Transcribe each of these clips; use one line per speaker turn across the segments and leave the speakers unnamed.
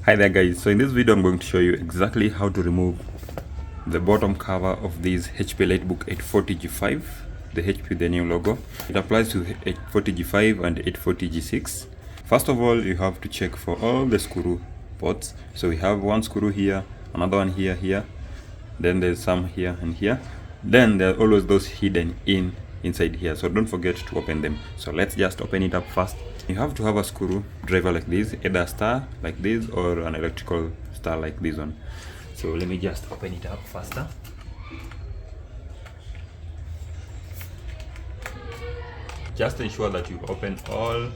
Hi there guys, so in this video I'm going to show you exactly how to remove the bottom cover of this HP EliteBook 840G5, the HP, the new logo. It applies to 840G5 and 840G6. First of all, you have to check for all the screw ports. So we have one screw here, another one here, then there's some here and here. Then there are always those hidden inside here, so don't forget to open them. So let's just open it up first. You have to have a screwdriver like this, either a star like this or an electrical star like this one. So let me just open it up faster. Just ensure that you open all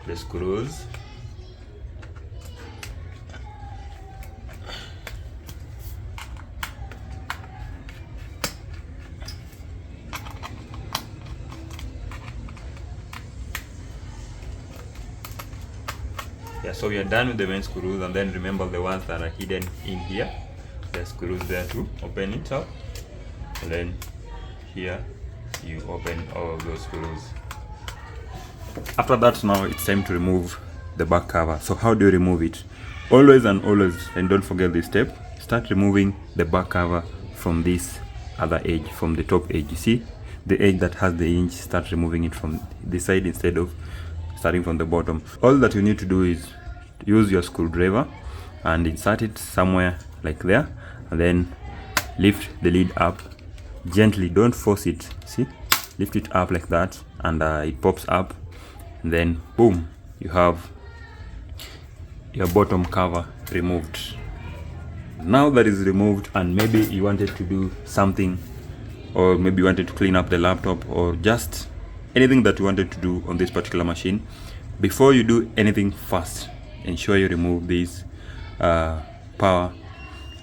the screws. Yeah, so we are done with the main screws, and then remember the ones that are hidden in here. The screws there to open it up, and then here you open all of those screws. After that, now it's time to remove the back cover. So how do you remove it? Always and don't forget this step. Start removing the back cover from this other edge, from the top edge. You see the edge that has the inch, start removing it from this side instead of starting from the bottom. All that you need to do is use your screwdriver and insert it somewhere like there, and then lift the lid up gently, don't force it. See, lift it up like that, and it pops up, and then boom, you have your bottom cover removed. Now that is removed, and maybe you wanted to do something, or maybe you wanted to clean up the laptop, or just anything that you wanted to do on this particular machine, before you do anything, first ensure you remove this power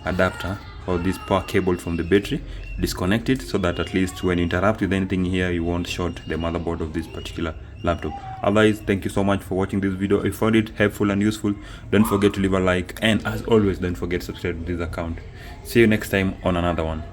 adapter or this power cable from the battery. Disconnect it so that at least when you interact with anything here, you won't short the motherboard of this particular laptop. Otherwise, thank you so much for watching this video. If you found it helpful and useful, don't forget to leave a like, and as always, don't forget to subscribe to this account. See you next time on another one.